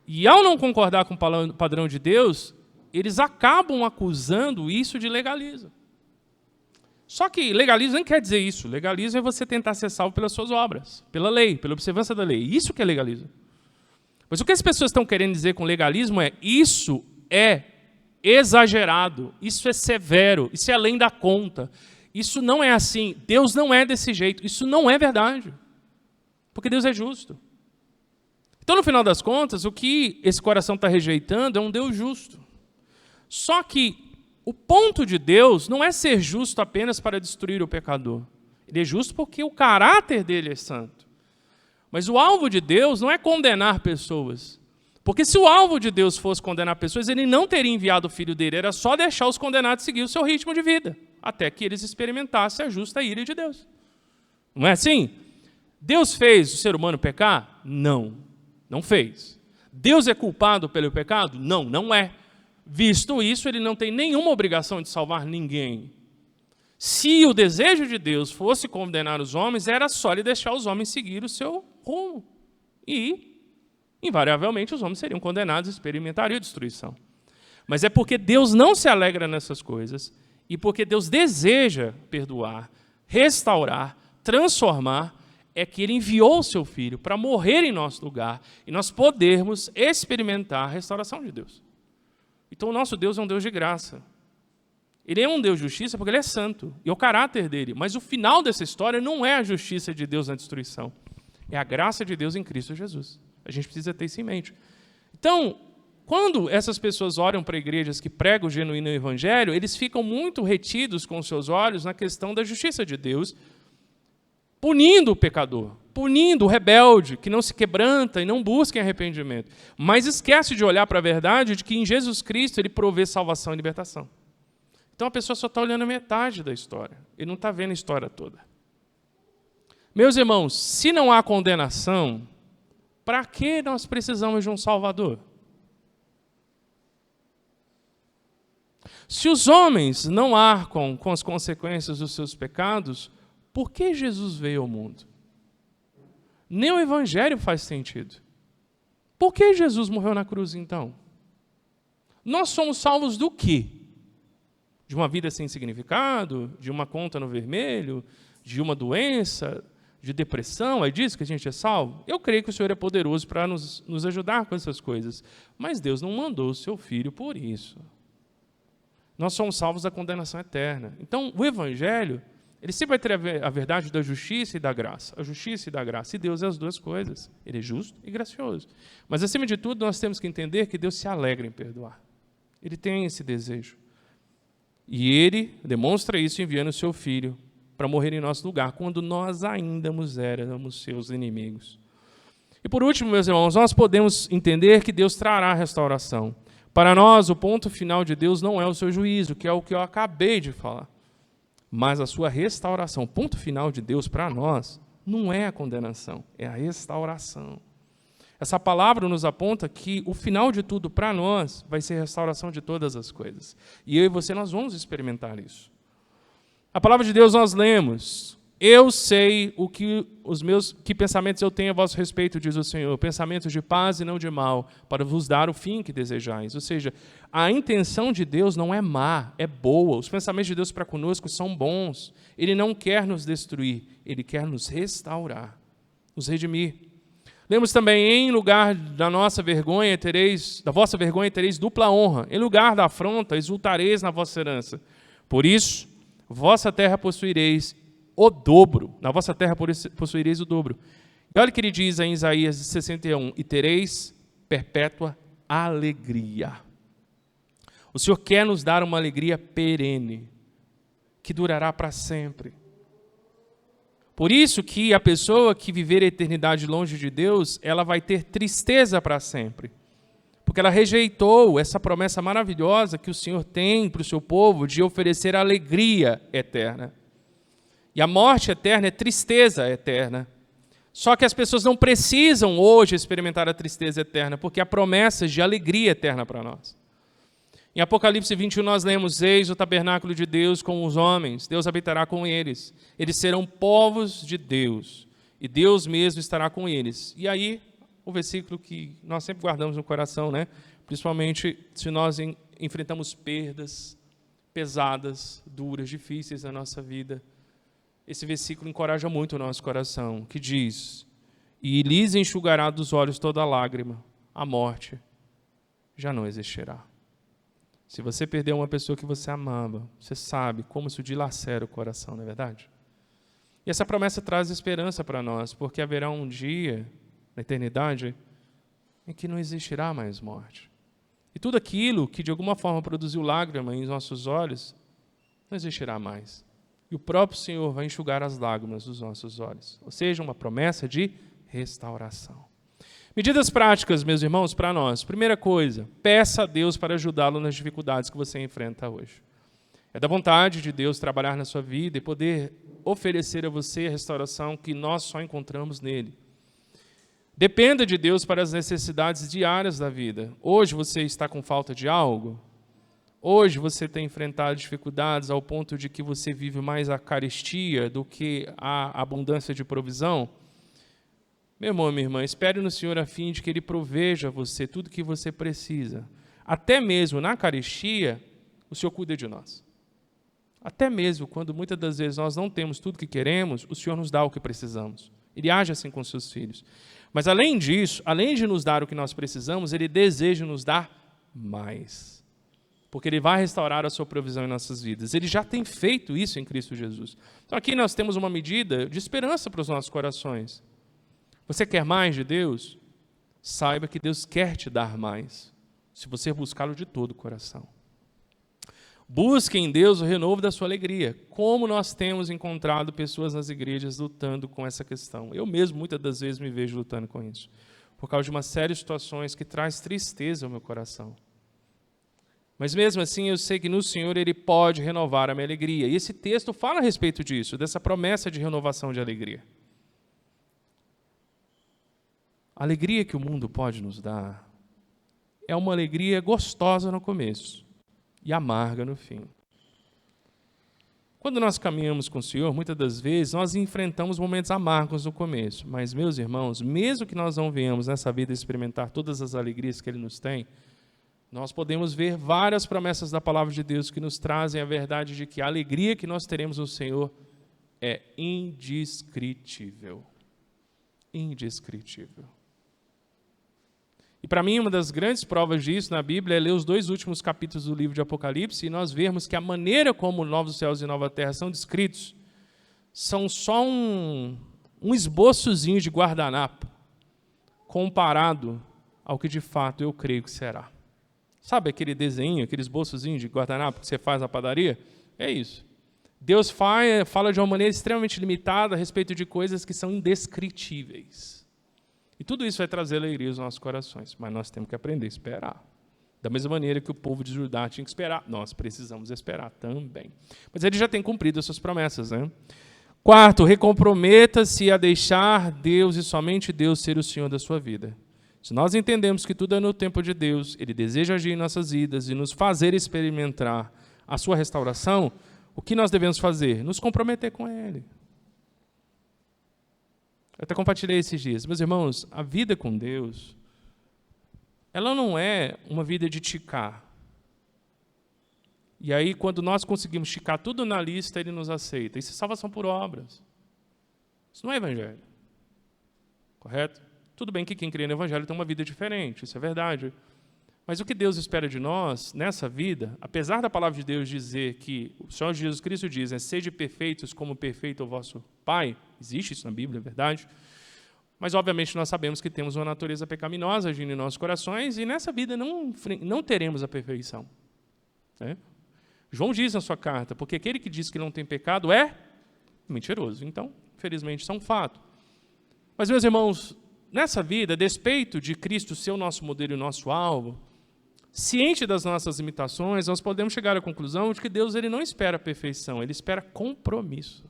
e ao não concordar com o padrão de Deus, eles acabam acusando isso de legalismo. Só que legalismo não quer dizer isso. Legalismo é você tentar ser salvo pelas suas obras, pela lei, pela observância da lei. Isso que é legalismo. Mas o que as pessoas estão querendo dizer com legalismo é: isso é exagerado, isso é severo, isso é além da conta. Isso não é assim. Deus não é desse jeito. Isso não é verdade. Porque Deus é justo. Então, no final das contas, o que esse coração está rejeitando é um Deus justo. Só que o ponto de Deus não é ser justo apenas para destruir o pecador. Ele é justo porque o caráter dele é santo. Mas o alvo de Deus não é condenar pessoas. Porque se o alvo de Deus fosse condenar pessoas, Ele não teria enviado o Filho dele. Era só deixar os condenados seguir o seu ritmo de vida, até que eles experimentassem a justa ira de Deus. Não é assim? Deus fez o ser humano pecar? Não, não fez. Deus é culpado pelo pecado? Não, não é. Visto isso, Ele não tem nenhuma obrigação de salvar ninguém. Se o desejo de Deus fosse condenar os homens, era só Ele deixar os homens seguir o seu rumo. E invariavelmente os homens seriam condenados e experimentariam a destruição. Mas é porque Deus não se alegra nessas coisas e porque Deus deseja perdoar, restaurar, transformar, é que Ele enviou o Seu Filho para morrer em nosso lugar e nós podermos experimentar a restauração de Deus. Então o nosso Deus é um Deus de graça. Ele é um Deus de justiça porque Ele é santo, e é o caráter dele. Mas o final dessa história não é a justiça de Deus na destruição. É a graça de Deus em Cristo Jesus. A gente precisa ter isso em mente. Então, quando essas pessoas olham para igrejas que pregam o genuíno evangelho, eles ficam muito retidos com os seus olhos na questão da justiça de Deus, punindo o pecador, punindo o rebelde, que não se quebranta e não busca arrependimento. Mas esquece de olhar para a verdade de que em Jesus Cristo Ele provê salvação e libertação. Então a pessoa só está olhando a metade da história. Ele não está vendo a história toda. Meus irmãos, se não há condenação, para que nós precisamos de um Salvador? Se os homens não arcam com as consequências dos seus pecados, por que Jesus veio ao mundo? Nem o Evangelho faz sentido. Por que Jesus morreu na cruz, então? Nós somos salvos do quê? De uma vida sem significado? De uma conta no vermelho? De uma doença? De depressão? É disso que a gente é salvo? Eu creio que o Senhor é poderoso para nos ajudar com essas coisas. Mas Deus não mandou o seu Filho por isso. Nós somos salvos da condenação eterna. Então, o Evangelho, ele sempre vai ter a verdade da justiça e da graça. A justiça e da graça. E Deus é as duas coisas. Ele é justo e gracioso. Mas, acima de tudo, nós temos que entender que Deus se alegra em perdoar. Ele tem esse desejo. E Ele demonstra isso enviando o seu Filho para morrer em nosso lugar, quando nós ainda éramos seus inimigos. E, por último, meus irmãos, nós podemos entender que Deus trará restauração. Para nós, o ponto final de Deus não é o seu juízo, que é o que eu acabei de falar, mas a sua restauração. O ponto final de Deus para nós não é a condenação, é a restauração. Essa palavra nos aponta que o final de tudo para nós vai ser a restauração de todas as coisas. E eu e você, nós vamos experimentar isso. A palavra de Deus nós lemos: eu sei que pensamentos eu tenho a vosso respeito, diz o Senhor, pensamentos de paz e não de mal, para vos dar o fim que desejais. Ou seja, a intenção de Deus não é má, é boa. Os pensamentos de Deus para conosco são bons. Ele não quer nos destruir, Ele quer nos restaurar, nos redimir. Lemos também: em lugar da vossa vergonha tereis dupla honra, em lugar da afronta exultareis na vossa herança. Por isso, vossa terra possuireis o dobro, na vossa terra possuireis o dobro. E olha o que ele diz em Isaías 61, e tereis perpétua alegria. O Senhor quer nos dar uma alegria perene, que durará para sempre. Por isso que a pessoa que viver a eternidade longe de Deus, ela vai ter tristeza para sempre. Porque ela rejeitou essa promessa maravilhosa que o Senhor tem para o seu povo de oferecer alegria eterna. E a morte eterna é tristeza eterna. Só que as pessoas não precisam hoje experimentar a tristeza eterna, porque há promessas de alegria eterna para nós. Em Apocalipse 21 nós lemos: eis o tabernáculo de Deus com os homens, Deus habitará com eles. Eles serão povos de Deus, e Deus mesmo estará com eles. E aí, o versículo que nós sempre guardamos no coração, né? Principalmente se nós enfrentamos perdas pesadas, duras, difíceis na nossa vida. Esse versículo encoraja muito o nosso coração, que diz: e lhes enxugará dos olhos toda lágrima, a morte já não existirá. Se você perdeu uma pessoa que você amava, você sabe como isso dilacera o coração, não é verdade? E essa promessa traz esperança para nós, porque haverá um dia, na eternidade, em que não existirá mais morte. E tudo aquilo que de alguma forma produziu lágrima em nossos olhos, não existirá mais. E o próprio Senhor vai enxugar as lágrimas dos nossos olhos. Ou seja, uma promessa de restauração. Medidas práticas, meus irmãos, para nós. Primeira coisa, peça a Deus para ajudá-lo nas dificuldades que você enfrenta hoje. É da vontade de Deus trabalhar na sua vida e poder oferecer a você a restauração que nós só encontramos nele. Dependa de Deus para as necessidades diárias da vida. Hoje você está com falta de algo? Hoje você tem enfrentado dificuldades ao ponto de que você vive mais a carestia do que a abundância de provisão? Meu irmão, minha irmã, espere no Senhor a fim de que Ele proveja a você tudo o que você precisa. Até mesmo na Eucaristia, o Senhor cuida de nós. Até mesmo quando muitas das vezes nós não temos tudo o que queremos, o Senhor nos dá o que precisamos. Ele age assim com os seus filhos. Mas além disso, além de nos dar o que nós precisamos, Ele deseja nos dar mais. Porque Ele vai restaurar a sua provisão em nossas vidas. Ele já tem feito isso em Cristo Jesus. Então aqui nós temos uma medida de esperança para os nossos corações. Você quer mais de Deus? Saiba que Deus quer te dar mais, se você buscá-lo de todo o coração. Busque em Deus o renovo da sua alegria. Como nós temos encontrado pessoas nas igrejas lutando com essa questão. Eu mesmo, muitas das vezes, me vejo lutando com isso. Por causa de uma série de situações que traz tristeza ao meu coração. Mas mesmo assim, eu sei que no Senhor Ele pode renovar a minha alegria. E esse texto fala a respeito disso, dessa promessa de renovação de alegria. A alegria que o mundo pode nos dar é uma alegria gostosa no começo e amarga no fim. Quando nós caminhamos com o Senhor, muitas das vezes nós enfrentamos momentos amargos no começo. Mas, meus irmãos, mesmo que nós não venhamos nessa vida experimentar todas as alegrias que Ele nos tem, nós podemos ver várias promessas da palavra de Deus que nos trazem a verdade de que a alegria que nós teremos no Senhor é indescritível. Indescritível. E para mim, uma das grandes provas disso na Bíblia é ler os 2 últimos capítulos do livro de Apocalipse e nós vermos que a maneira como novos céus e nova terra são descritos são só um esboçozinho de guardanapo comparado ao que de fato eu creio que será. Sabe aquele desenho, aquele esboçozinho de guardanapo que você faz na padaria? É isso. Deus fala de uma maneira extremamente limitada a respeito de coisas que são indescritíveis. E tudo isso vai trazer alegria aos nossos corações, mas nós temos que aprender a esperar. Da mesma maneira que o povo de Judá tinha que esperar, nós precisamos esperar também. Mas ele já tem cumprido as suas promessas, né? 4, recomprometa-se a deixar Deus e somente Deus ser o Senhor da sua vida. Se nós entendemos que tudo é no tempo de Deus, Ele deseja agir em nossas vidas e nos fazer experimentar a sua restauração, o que nós devemos fazer? Nos comprometer com Ele. Eu até compartilhei esses dias. Meus irmãos, a vida com Deus, ela não é uma vida de ticar. E aí, quando nós conseguimos ticar tudo na lista, Ele nos aceita. Isso é salvação por obras. Isso não é evangelho. Correto? Tudo bem que quem crê no evangelho tem uma vida diferente, isso é verdade. Mas o que Deus espera de nós, nessa vida, apesar da palavra de Deus dizer que o Senhor Jesus Cristo diz, sede perfeitos como perfeito é o vosso Pai, existe isso na Bíblia, é verdade. Mas, obviamente, nós sabemos que temos uma natureza pecaminosa agindo em nossos corações e nessa vida não teremos a perfeição. Né? João diz na sua carta, porque aquele que diz que não tem pecado é mentiroso. Então, infelizmente, isso é um fato. Mas, meus irmãos, nessa vida, a despeito de Cristo ser o nosso modelo e o nosso alvo, ciente das nossas limitações, nós podemos chegar à conclusão de que Deus ele não espera a perfeição, Ele espera compromisso.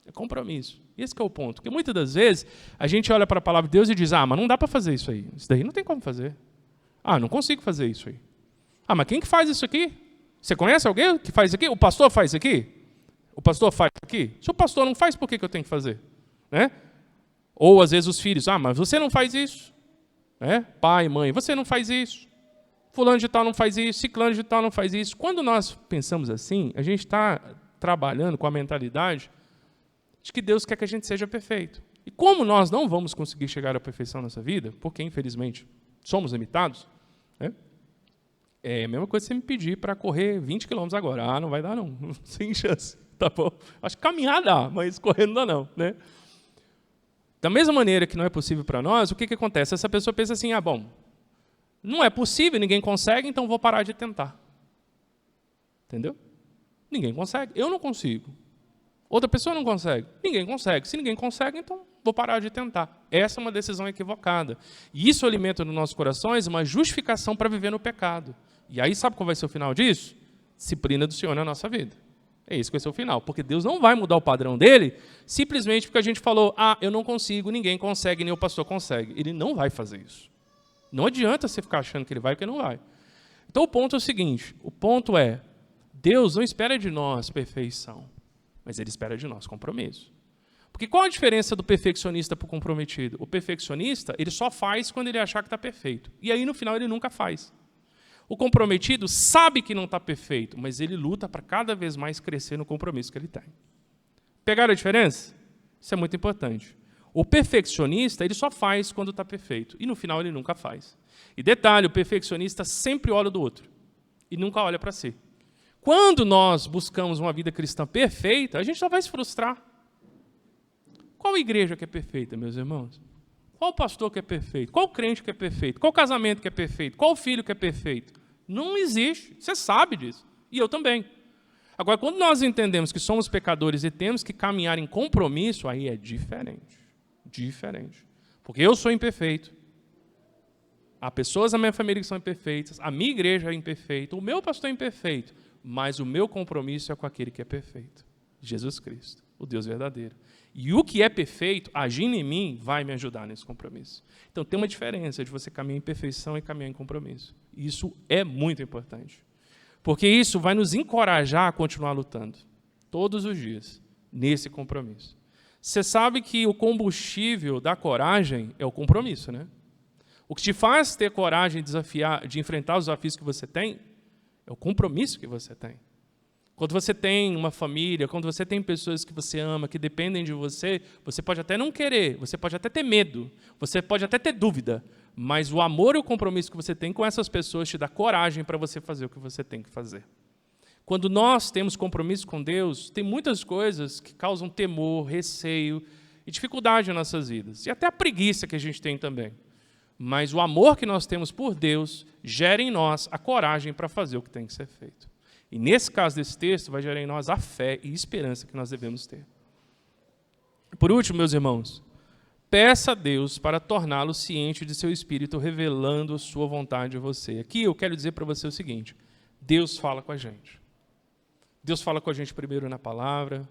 É compromisso. Esse que é o ponto. Porque muitas das vezes a gente olha para a palavra de Deus e diz, mas não dá para fazer isso aí. Isso daí não tem como fazer. Não consigo fazer isso aí. Mas quem que faz isso aqui? Você conhece alguém que faz isso aqui? O pastor faz isso aqui? O pastor faz isso aqui? Se o pastor não faz, por que eu tenho que fazer? Né? Ou, às vezes, os filhos, mas você não faz isso. Pai, mãe, você não faz isso. Fulano de tal não faz isso, ciclano de tal não faz isso. Quando nós pensamos assim, a gente está trabalhando com a mentalidade de que Deus quer que a gente seja perfeito. E como nós não vamos conseguir chegar à perfeição nessa vida, porque, infelizmente, somos limitados, é a mesma coisa que você me pedir para correr 20 quilômetros agora. Não vai dar, não. Sem chance. Tá bom? Acho que caminhar dá, mas correr não dá, não. Né? Da mesma maneira que não é possível para nós, o que acontece? Essa pessoa pensa assim, bom, não é possível, ninguém consegue, então vou parar de tentar. Entendeu? Ninguém consegue. Eu não consigo. Outra pessoa não consegue. Ninguém consegue. Se ninguém consegue, então vou parar de tentar. Essa é uma decisão equivocada. E isso alimenta nos nossos corações uma justificação para viver no pecado. E aí, sabe qual vai ser o final disso? Disciplina do Senhor na nossa vida. É isso que vai ser o final. Porque Deus não vai mudar o padrão dele simplesmente porque a gente falou, eu não consigo, ninguém consegue, nem o pastor consegue. Ele não vai fazer isso. Não adianta você ficar achando que ele vai, porque não vai. Então, o ponto é o seguinte. O ponto é, Deus não espera de nós perfeição, mas Ele espera de nós compromisso. Porque qual a diferença do perfeccionista para o comprometido? O perfeccionista, ele só faz quando ele achar que está perfeito. E aí, no final, ele nunca faz. O comprometido sabe que não está perfeito, mas ele luta para cada vez mais crescer no compromisso que ele tem. Pegaram a diferença? Isso é muito importante. O perfeccionista, ele só faz quando está perfeito. E no final ele nunca faz. E detalhe, o perfeccionista sempre olha do outro. E nunca olha para si. Quando nós buscamos uma vida cristã perfeita, a gente só vai se frustrar. Qual igreja que é perfeita, meus irmãos? Qual pastor que é perfeito? Qual crente que é perfeito? Qual casamento que é perfeito? Qual filho que é perfeito? Não existe. Você sabe disso. E eu também. Agora, quando nós entendemos que somos pecadores e temos que caminhar em compromisso, aí é diferente. Diferente. Porque eu sou imperfeito. Há pessoas na minha família que são imperfeitas, a minha igreja é imperfeita, o meu pastor é imperfeito, mas o meu compromisso é com aquele que é perfeito. Jesus Cristo, o Deus verdadeiro. E o que é perfeito, agindo em mim, vai me ajudar nesse compromisso. Então tem uma diferença de você caminhar em perfeição e caminhar em compromisso. Isso é muito importante. Porque isso vai nos encorajar a continuar lutando, todos os dias, nesse compromisso. Você sabe que o combustível da coragem é o compromisso, né? O que te faz ter coragem de enfrentar os desafios que você tem é o compromisso que você tem. Quando você tem uma família, quando você tem pessoas que você ama, que dependem de você, você pode até não querer, você pode até ter medo, você pode até ter dúvida, mas o amor e o compromisso que você tem com essas pessoas te dá coragem para você fazer o que você tem que fazer. Quando nós temos compromisso com Deus, tem muitas coisas que causam temor, receio e dificuldade em nossas vidas. E até a preguiça que a gente tem também. Mas o amor que nós temos por Deus gera em nós a coragem para fazer o que tem que ser feito. E nesse caso desse texto, vai gerar em nós a fé e esperança que nós devemos ter. Por último, meus irmãos, peça a Deus para torná-lo ciente de seu espírito, revelando sua vontade a você. Aqui eu quero dizer para você o seguinte: Deus fala com a gente. Deus fala com a gente primeiro na palavra,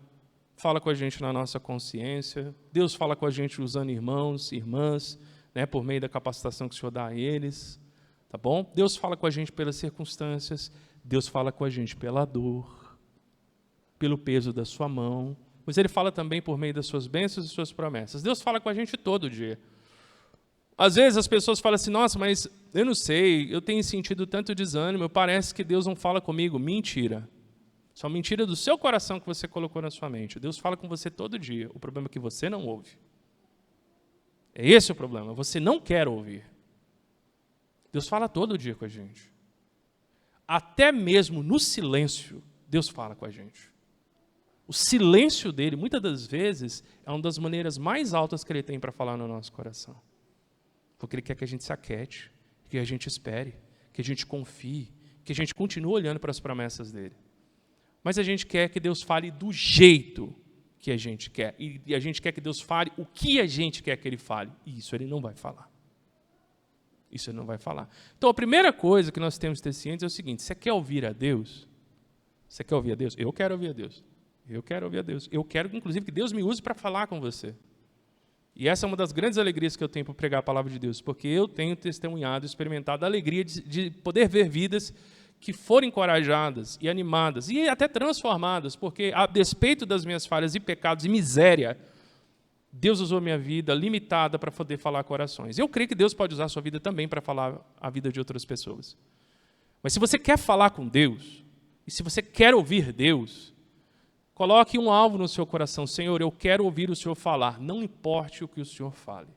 fala com a gente na nossa consciência, Deus fala com a gente usando irmãos, irmãs, né, por meio da capacitação que o Senhor dá a eles, tá bom? Deus fala com a gente pelas circunstâncias, Deus fala com a gente pela dor, pelo peso da sua mão, mas Ele fala também por meio das suas bênçãos e suas promessas. Deus fala com a gente todo dia. Às vezes as pessoas falam assim: nossa, mas eu não sei, eu tenho sentido tanto desânimo, parece que Deus não fala comigo. Mentira. Só mentira do seu coração que você colocou na sua mente. Deus fala com você todo dia. O problema é que você não ouve. É esse o problema. Você não quer ouvir. Deus fala todo dia com a gente. Até mesmo no silêncio, Deus fala com a gente. O silêncio dele, muitas das vezes, é uma das maneiras mais altas que ele tem para falar no nosso coração. Porque ele quer que a gente se aquete, que a gente espere, que a gente confie, que a gente continue olhando para as promessas dele. Mas a gente quer que Deus fale do jeito que a gente quer. E a gente quer que Deus fale o que a gente quer que Ele fale. E isso Ele não vai falar. Isso Ele não vai falar. Então, a primeira coisa que nós temos que ter ciência é o seguinte: você quer ouvir a Deus? Você quer ouvir a Deus? Eu quero ouvir a Deus. Eu quero ouvir a Deus. Eu quero, inclusive, que Deus me use para falar com você. E essa é uma das grandes alegrias que eu tenho para pregar a palavra de Deus, porque eu tenho testemunhado, experimentado a alegria de poder ver vidas que foram encorajadas e animadas e até transformadas, porque a despeito das minhas falhas e pecados e miséria, Deus usou minha vida limitada para poder falar corações. Eu creio que Deus pode usar a sua vida também para falar a vida de outras pessoas. Mas se você quer falar com Deus, e se você quer ouvir Deus, coloque um alvo no seu coração: Senhor, eu quero ouvir o Senhor falar, não importe o que o Senhor fale.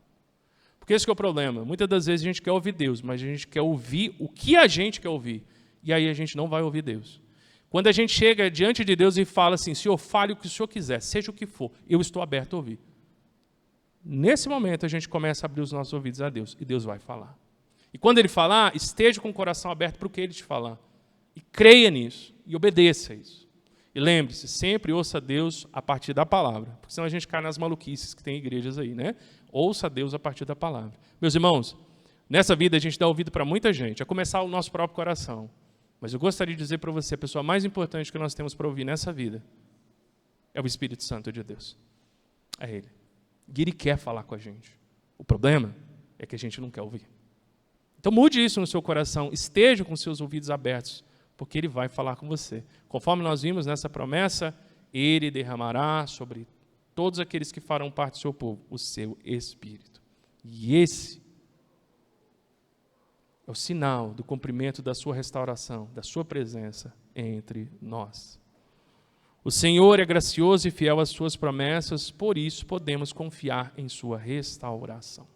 Porque esse que é o problema. Muitas das vezes a gente quer ouvir Deus, mas a gente quer ouvir o que a gente quer ouvir. E aí a gente não vai ouvir Deus. Quando a gente chega diante de Deus e fala assim: Senhor, fale o que o Senhor quiser, seja o que for, eu estou aberto a ouvir. Nesse momento a gente começa a abrir os nossos ouvidos a Deus, e Deus vai falar. E quando Ele falar, esteja com o coração aberto para o que Ele te falar. E creia nisso, e obedeça a isso. E lembre-se, sempre ouça Deus a partir da palavra, porque senão a gente cai nas maluquices que tem igrejas aí, né? Ouça Deus a partir da palavra. Meus irmãos, nessa vida a gente dá ouvido para muita gente, a começar o nosso próprio coração. Mas eu gostaria de dizer para você: a pessoa mais importante que nós temos para ouvir nessa vida é o Espírito Santo de Deus. É Ele. E Ele quer falar com a gente. O problema é que a gente não quer ouvir. Então mude isso no seu coração, esteja com seus ouvidos abertos, porque Ele vai falar com você. Conforme nós vimos nessa promessa, Ele derramará sobre todos aqueles que farão parte do seu povo, o seu Espírito. E esse é o sinal do cumprimento da sua restauração, da sua presença entre nós. O Senhor é gracioso e fiel às suas promessas, por isso podemos confiar em sua restauração.